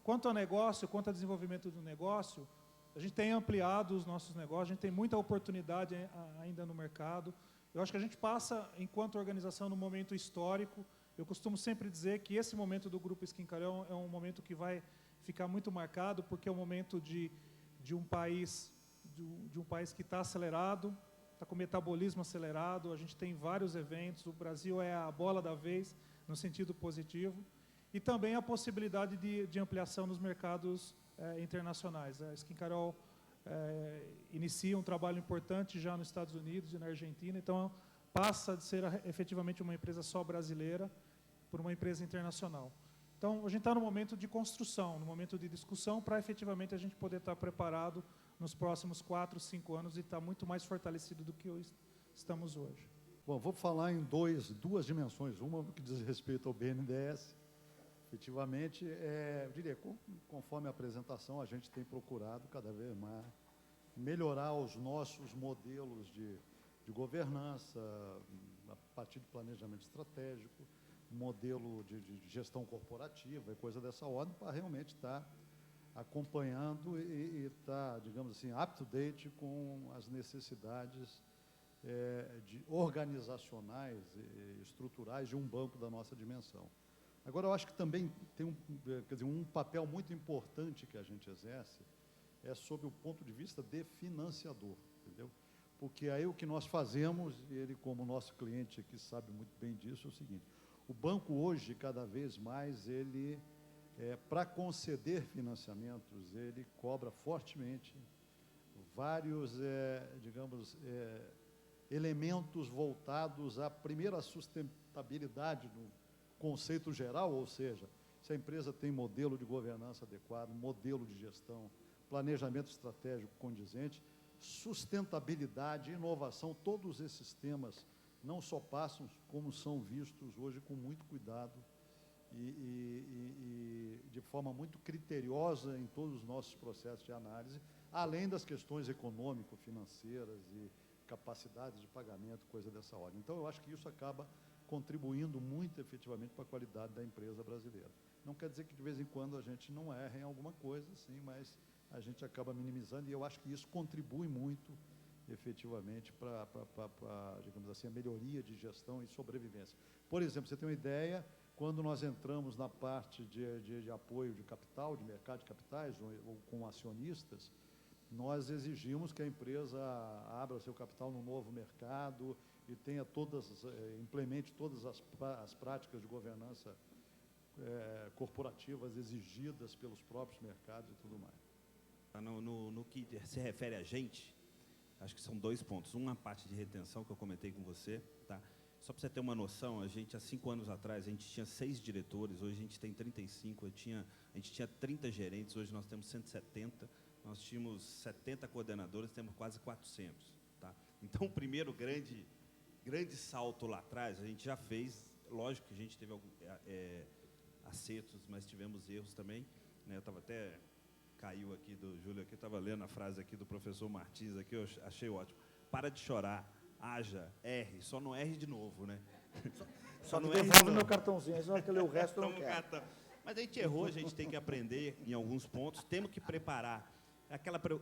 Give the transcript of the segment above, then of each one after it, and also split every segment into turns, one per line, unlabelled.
Quanto ao negócio, quanto ao desenvolvimento do negócio, a gente tem ampliado os nossos negócios, a gente tem muita oportunidade ainda no mercado. Eu acho que a gente passa, enquanto organização, num momento histórico. Eu costumo sempre dizer que esse momento do Grupo Schincariol é um momento que vai ficar muito marcado, porque é um momento de um país que está acelerado, está com o metabolismo acelerado, a gente tem vários eventos, o Brasil é a bola da vez, no sentido positivo, e também a possibilidade de ampliação nos mercados internacionais. A Schincariol inicia um trabalho importante já nos Estados Unidos e na Argentina, então passa de ser efetivamente uma empresa só brasileira por uma empresa internacional. Então, a gente está no momento de construção, no momento de discussão, para efetivamente a gente poder estar preparado nos próximos 4, 5 anos e estar muito mais fortalecido do que estamos hoje.
Bom, vou falar em duas dimensões. Uma que diz respeito ao BNDES. Efetivamente, eu diria, conforme a apresentação, a gente tem procurado cada vez mais melhorar os nossos modelos de governança, a partir do planejamento estratégico, modelo de gestão corporativa e coisa dessa ordem, para realmente estar acompanhando e estar, digamos assim, up-to-date com as necessidades organizacionais e estruturais de um banco da nossa dimensão. Agora, eu acho que também tem um papel muito importante que a gente exerce, sob o ponto de vista de financiador, entendeu? Porque aí o que nós fazemos, e ele como nosso cliente aqui sabe muito bem disso, é o seguinte: o banco hoje, cada vez mais, ele, para conceder financiamentos, ele cobra fortemente vários, digamos, elementos voltados à primeira sustentabilidade do conceito geral, ou seja, se a empresa tem modelo de governança adequado, modelo de gestão, planejamento estratégico condizente, sustentabilidade, inovação, todos esses temas não só passam, como são vistos hoje com muito cuidado e de forma muito criteriosa em todos os nossos processos de análise, além das questões econômico-financeiras e capacidades de pagamento, coisa dessa ordem. Então, eu acho que isso acaba contribuindo muito efetivamente para a qualidade da empresa brasileira. Não quer dizer que de vez em quando a gente não erra em alguma coisa, sim, mas a gente acaba minimizando, e eu acho que isso contribui muito efetivamente para, digamos assim, a melhoria de gestão e sobrevivência. Por exemplo, você tem uma ideia, quando nós entramos na parte de apoio de capital, de mercado de capitais, ou com acionistas, nós exigimos que a empresa abra seu capital no novo mercado e tenha implemente todas as práticas de governança corporativas exigidas pelos próprios mercados e tudo mais.
No que se refere a gente, acho que são 2 pontos. Um, a parte de retenção, que eu comentei com você, tá? Só para você ter uma noção, a gente, há 5 anos atrás, a gente tinha 6 diretores, hoje a gente tem 35, a gente tinha 30 gerentes, hoje nós temos 170, nós tínhamos 70 coordenadores, temos quase 400, tá? Então, o primeiro grande salto lá atrás, a gente já fez, lógico que a gente teve acertos, mas tivemos erros também, né? Eu estava até... Caiu aqui do Júlio, aqui, eu estava lendo a frase aqui do professor Martins, aqui, eu achei ótimo. Para de chorar, haja, erre, só não erre de novo, né?
Só
não
me devolve meu cartãozinho, aí você vai querer o resto, eu não quero.
Mas a gente errou, a gente tem que aprender em alguns pontos, temos que preparar.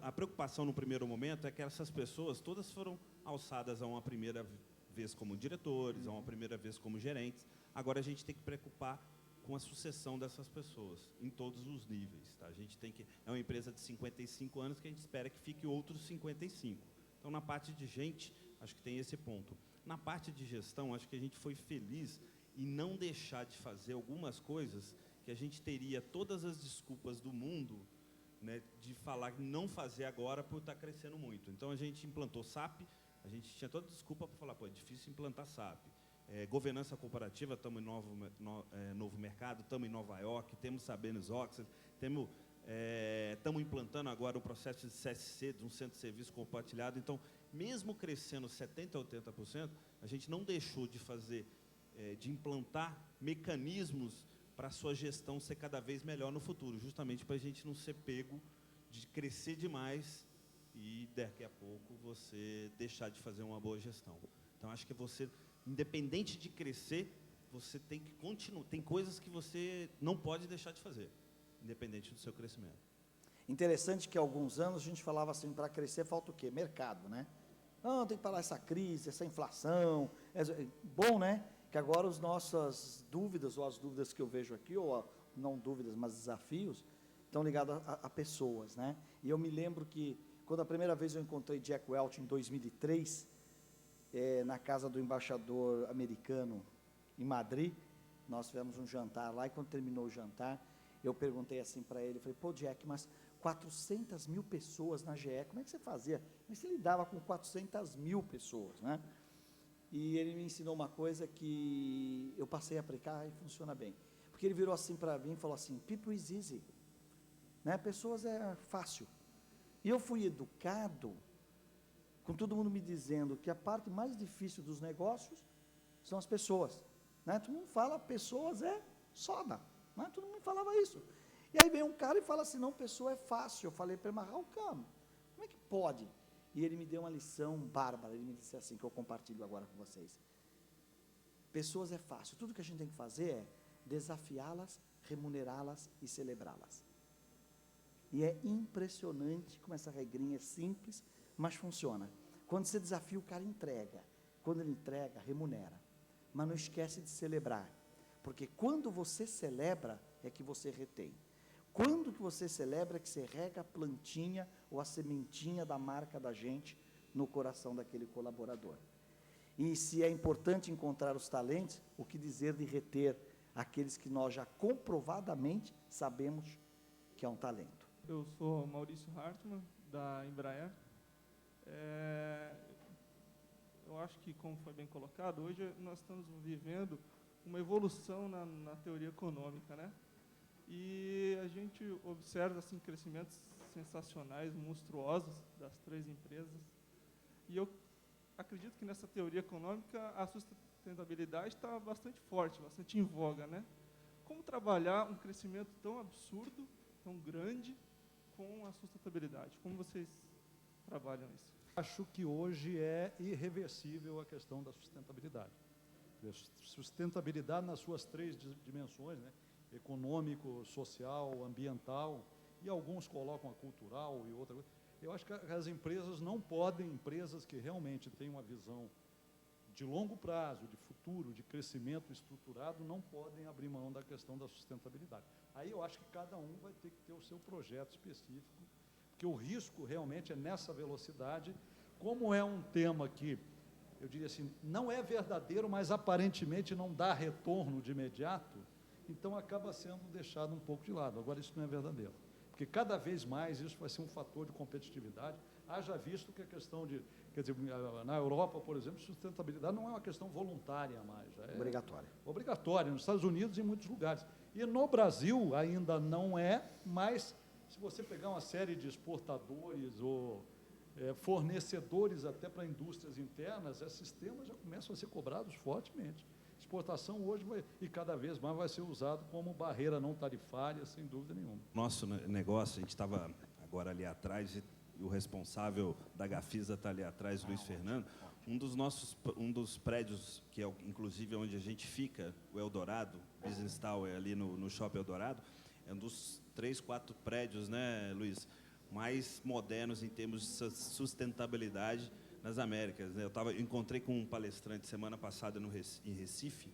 A preocupação no primeiro momento é que essas pessoas todas foram alçadas a uma primeira vez como diretores, a uma primeira vez como gerentes. Agora a gente tem que preocupar com a sucessão dessas pessoas, em todos os níveis. Tá? A gente tem que... É uma empresa de 55 anos que a gente espera que fique outros 55. Então, na parte de gente, acho que tem esse ponto. Na parte de gestão, acho que a gente foi feliz em não deixar de fazer algumas coisas que a gente teria todas as desculpas do mundo, né, de falar não fazer agora por estar crescendo muito. Então, a gente implantou SAP, a gente tinha toda desculpa para falar, pô, é difícil implantar SAP. Governança corporativa, estamos em novo mercado, estamos em Nova York, temos Sabenes Oxford, estamos implantando agora o processo de CSC, de um centro de serviço compartilhado. Então, mesmo crescendo 70% a 80%, a gente não deixou de fazer, de implantar mecanismos para a sua gestão ser cada vez melhor no futuro, justamente para a gente não ser pego de crescer demais e, daqui a pouco, você deixar de fazer uma boa gestão. Então, acho que você... Independente de crescer, você tem que continuar. Tem coisas que você não pode deixar de fazer. independente do seu crescimento.
Interessante que há alguns anos a gente falava assim, para crescer falta o quê? Mercado, né? Não, tem que parar essa crise, essa inflação. Bom, né? Que agora as nossas dúvidas, ou as dúvidas que eu vejo aqui, não dúvidas, mas desafios, estão ligados a pessoas, né? E eu me lembro que, quando a primeira vez eu encontrei Jack Welch, em 2003, na casa do embaixador americano em Madrid, nós tivemos um jantar lá, e quando terminou o jantar, eu perguntei assim para ele, falei, pô, Jack, mas 400 mil pessoas na GE, como é que você fazia? Como é que você lidava com 400 mil pessoas, né? E ele me ensinou uma coisa que eu passei a aplicar e funciona bem. Porque ele virou assim para mim e falou assim, people is easy, né? Pessoas é fácil. E eu fui educado, com todo mundo me dizendo que a parte mais difícil dos negócios são as pessoas, né? Todo mundo fala, pessoas é soda, né? Todo mundo falava isso. E aí vem um cara e fala assim, não, pessoa é fácil. Eu falei para ele, mas how come? Como é que pode? E ele me deu uma lição bárbara, ele me disse assim, que eu compartilho agora com vocês. Pessoas é fácil, tudo que a gente tem que fazer é desafiá-las, remunerá-las e celebrá-las. E é impressionante como essa regrinha é simples, mas funciona. Quando você desafia, o cara entrega. Quando ele entrega, remunera. Mas não esquece de celebrar. Porque quando você celebra, é que você retém. Quando que você celebra, é que você rega a plantinha ou a sementinha da marca da gente no coração daquele colaborador. E se é importante encontrar os talentos, o que dizer de reter aqueles que nós já comprovadamente sabemos que é um talento.
Eu sou Maurício Hartmann, da Embraer. Eu acho que, como foi bem colocado, hoje nós estamos vivendo uma evolução na teoria econômica, né? E a gente observa assim, crescimentos sensacionais, monstruosos das 3 empresas. E eu acredito que nessa teoria econômica a sustentabilidade está bastante forte, bastante em voga, né? Como trabalhar um crescimento tão absurdo, tão grande, com a sustentabilidade? Como vocês trabalham isso?
Acho que hoje é irreversível a questão da sustentabilidade. Sustentabilidade nas suas 3 dimensões, né? Econômico, social, ambiental, e alguns colocam a cultural e outra coisa. Eu acho que as empresas não podem, empresas que realmente têm uma visão de longo prazo, de futuro, de crescimento estruturado, não podem abrir mão da questão da sustentabilidade. Aí eu acho que cada um vai ter que ter o seu projeto específico, porque o risco realmente é nessa velocidade. Como é um tema que, eu diria assim, não é verdadeiro, mas aparentemente não dá retorno de imediato, então acaba sendo deixado um pouco de lado. Agora, isso não é verdadeiro, porque cada vez mais isso vai ser um fator de competitividade. Haja visto que a questão de, quer dizer, na Europa, por exemplo, sustentabilidade não é uma questão voluntária mais. É
Obrigatória.
Obrigatória, nos Estados Unidos e em muitos lugares. E no Brasil ainda não é, mas se você pegar uma série de exportadores ou fornecedores até para indústrias internas, esses temas já começam a ser cobrados fortemente. Exportação hoje e cada vez mais vai ser usado como barreira não tarifária, sem dúvida nenhuma.
Nosso negócio, a gente estava agora ali atrás, e o responsável da Gafisa está ali atrás, Luiz Fernando. Um dos prédios, que é inclusive onde a gente fica, o Eldorado, Business Tower, ali no Shopping Eldorado, é um dos 3, 4 prédios, né, Luiz, mais modernos em termos de sustentabilidade nas Américas, né? Eu encontrei com um palestrante semana passada no Recife,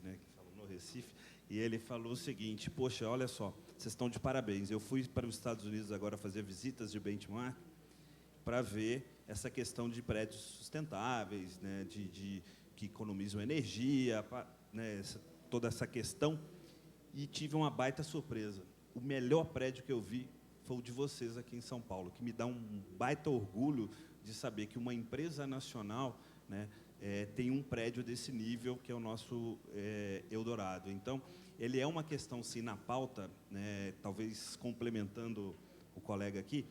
né, que falou no Recife, e ele falou o seguinte: poxa, olha só, vocês estão de parabéns. Eu fui para os Estados Unidos agora fazer visitas de benchmark para ver essa questão de prédios sustentáveis, né, que economizam energia, né, toda essa questão, e tive uma baita surpresa. O melhor prédio que eu vi foi o de vocês aqui em São Paulo, que me dá um baita orgulho de saber que uma empresa nacional, né, tem um prédio desse nível, que é o nosso Eldorado. Então, ele é uma questão, sim, na pauta, né, talvez complementando o colega aqui,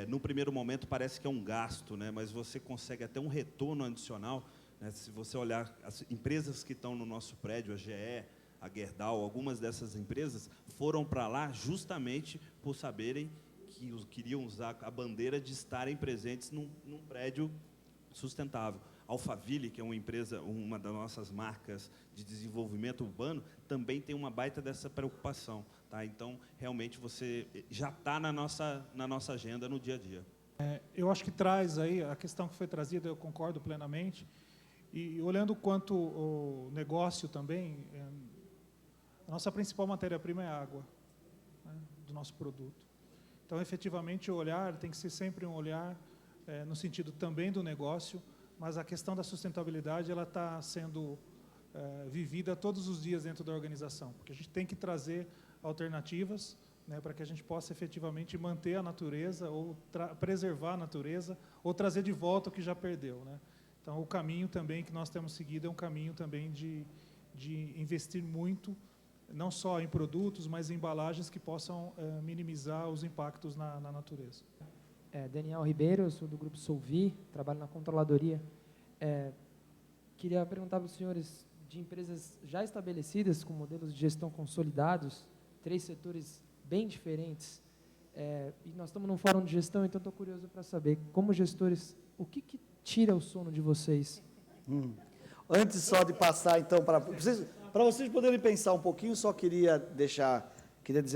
no primeiro momento parece que é um gasto, né, mas você consegue até um retorno adicional, né, se você olhar as empresas que estão no nosso prédio, a GE, a Gerdau, algumas dessas empresas foram para lá justamente por saberem que queriam usar a bandeira de estarem presentes num prédio sustentável. Alphaville, que é uma empresa, uma das nossas marcas de desenvolvimento urbano, também tem uma baita dessa preocupação. Tá? Então, realmente, você já está na nossa agenda no dia a dia.
Eu acho que traz aí, a questão que foi trazida, eu concordo plenamente, e olhando quanto o negócio também, a nossa principal matéria-prima é a água, né, do nosso produto. Então, efetivamente, o olhar tem que ser sempre um olhar no sentido também do negócio, mas a questão da sustentabilidade ela está sendo vivida todos os dias dentro da organização, porque a gente tem que trazer alternativas, né, para que a gente possa efetivamente manter a natureza, ou preservar a natureza, ou trazer de volta o que já perdeu. Né? Então, o caminho também que nós temos seguido é um caminho também de investir muito, não só em produtos, mas em embalagens que possam minimizar os impactos na natureza.
Daniel Ribeiro, eu sou do Grupo Solvi, trabalho na controladoria. Queria perguntar para os senhores de empresas já estabelecidas, com modelos de gestão consolidados, 3 setores bem diferentes, e nós estamos num fórum de gestão, então estou curioso para saber, como gestores, o que tira o sono de vocês?
Antes só de passar, então, para vocês poderem pensar um pouquinho, só queria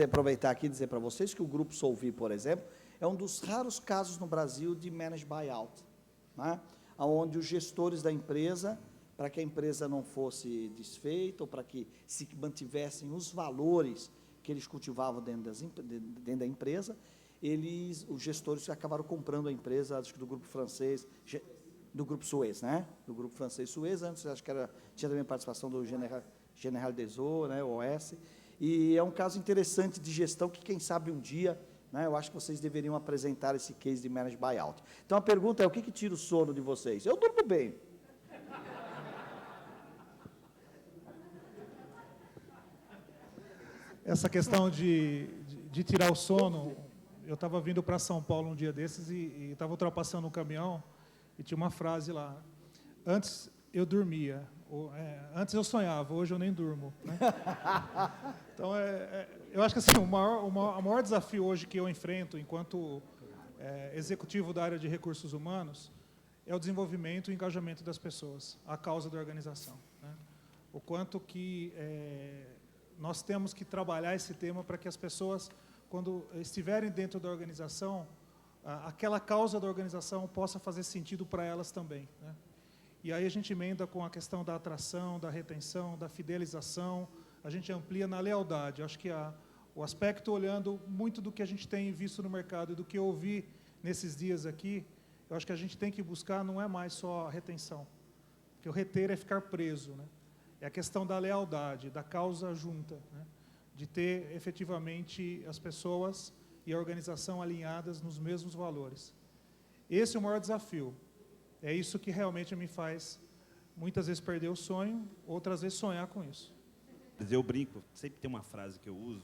aproveitar aqui e dizer para vocês que o Grupo Solvi, por exemplo, é um dos raros casos no Brasil de managed buyout, né? Onde os gestores da empresa, para que a empresa não fosse desfeita, ou para que se mantivessem os valores que eles cultivavam dentro da empresa, os gestores acabaram comprando a empresa, acho que do grupo francês, do grupo Suez, né? Do grupo francês Suez, antes acho que tinha também participação do General Desaux, né, OS, e é um caso interessante de gestão que, quem sabe, um dia, né, eu acho que vocês deveriam apresentar esse case de managed buyout. Então, a pergunta é, o que tira o sono de vocês? Eu durmo bem.
Essa questão de tirar o sono, eu estava vindo para São Paulo um dia desses e estava ultrapassando um caminhão e tinha uma frase lá: antes eu dormia, antes eu sonhava, hoje eu nem durmo. Né? Então, eu acho que assim, o maior desafio hoje que eu enfrento enquanto executivo da área de recursos humanos é o desenvolvimento e o engajamento das pessoas, a causa da organização. Né? O quanto que nós temos que trabalhar esse tema para que as pessoas, quando estiverem dentro da organização, aquela causa da organização possa fazer sentido para elas também. Né? E aí a gente emenda com a questão da atração, da retenção, da fidelização, a gente amplia na lealdade. Eu acho que o aspecto, olhando muito do que a gente tem visto no mercado e do que eu ouvi nesses dias aqui, eu acho que a gente tem que buscar não é mais só a retenção, porque o reter é ficar preso, né? É a questão da lealdade, da causa junta, né? De ter efetivamente as pessoas e a organização alinhadas nos mesmos valores. Esse é o maior desafio. É isso que realmente me faz, muitas vezes, perder o sonho, outras vezes sonhar com isso.
Eu brinco, sempre tem uma frase que eu uso,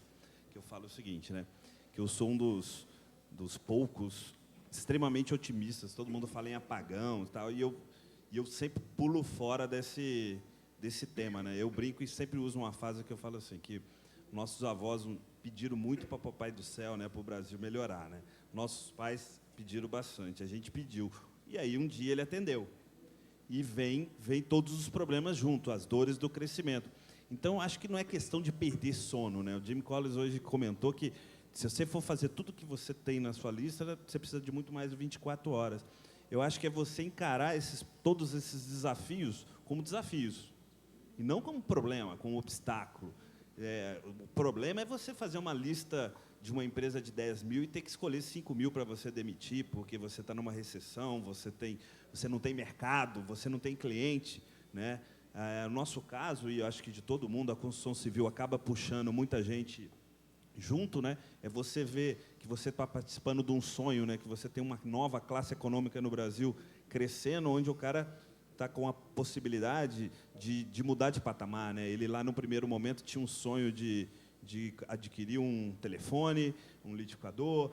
que eu falo o seguinte, né? Que eu sou um dos poucos extremamente otimistas. Todo mundo fala em apagão e tal, e eu sempre pulo fora desse tema, né? Eu brinco e sempre uso uma frase que eu falo assim, que nossos avós pediram muito para o Papai do Céu, né, para o Brasil melhorar, né? Nossos pais pediram bastante, a gente pediu. E aí um dia ele atendeu. E vem todos os problemas junto, as dores do crescimento. Então, acho que não é questão de perder sono, né? O Jim Collins hoje comentou que se você for fazer tudo que você tem na sua lista, você precisa de muito mais de 24 horas. Eu acho que é você encarar todos esses desafios como desafios. E não como problema, como obstáculo. O problema é você fazer uma lista de uma empresa de 10 mil e ter que escolher 5 mil para você demitir, porque você está numa recessão, você não tem mercado, você não tem cliente. Né? No nosso caso, e eu acho que de todo mundo, a construção civil acaba puxando muita gente junto, né? É você ver que você está participando de um sonho, né? Que você tem uma nova classe econômica no Brasil crescendo, onde o cara está com a possibilidade de mudar de patamar, né? Ele lá no primeiro momento tinha um sonho de adquirir um telefone, um liquidificador,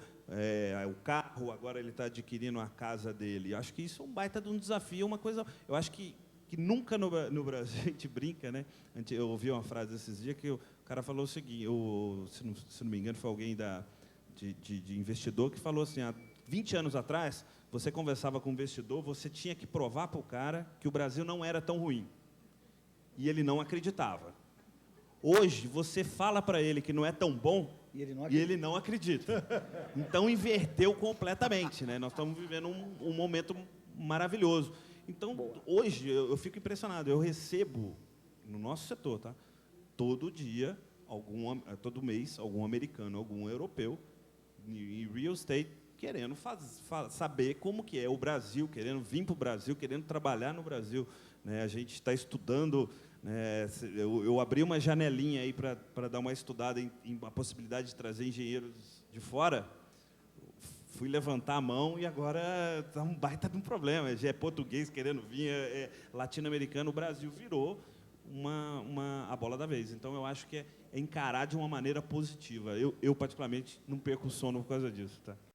o carro, agora ele está adquirindo a casa dele. Eu acho que isso é um baita de um desafio, uma coisa. Eu acho que nunca no Brasil a gente brinca, né? Eu ouvi uma frase esses dias que o cara falou o seguinte, se não me engano, foi alguém de investidor que falou assim: há 20 anos atrás, você conversava com um investidor, você tinha que provar para o cara que o Brasil não era tão ruim. E ele não acreditava. Hoje, você fala para ele que não é tão bom
E ele não
e ele não acredita. Então, inverteu completamente, né? Nós estamos vivendo um momento maravilhoso. Então, hoje, eu fico impressionado. Eu recebo, no nosso setor, tá? Todo dia, todo mês, algum americano, algum europeu, em real estate, querendo saber como que é o Brasil, querendo vir para o Brasil, querendo trabalhar no Brasil, né? A gente está estudando, né? Eu abri uma janelinha aí para dar uma estudada em a possibilidade de trazer engenheiros de fora. Fui levantar a mão e agora está um baita de um problema. Já é português querendo vir, é latino-americano. O Brasil virou a bola da vez. Então, eu acho que é encarar de uma maneira positiva. Eu particularmente, não perco o sono por causa disso. Tá?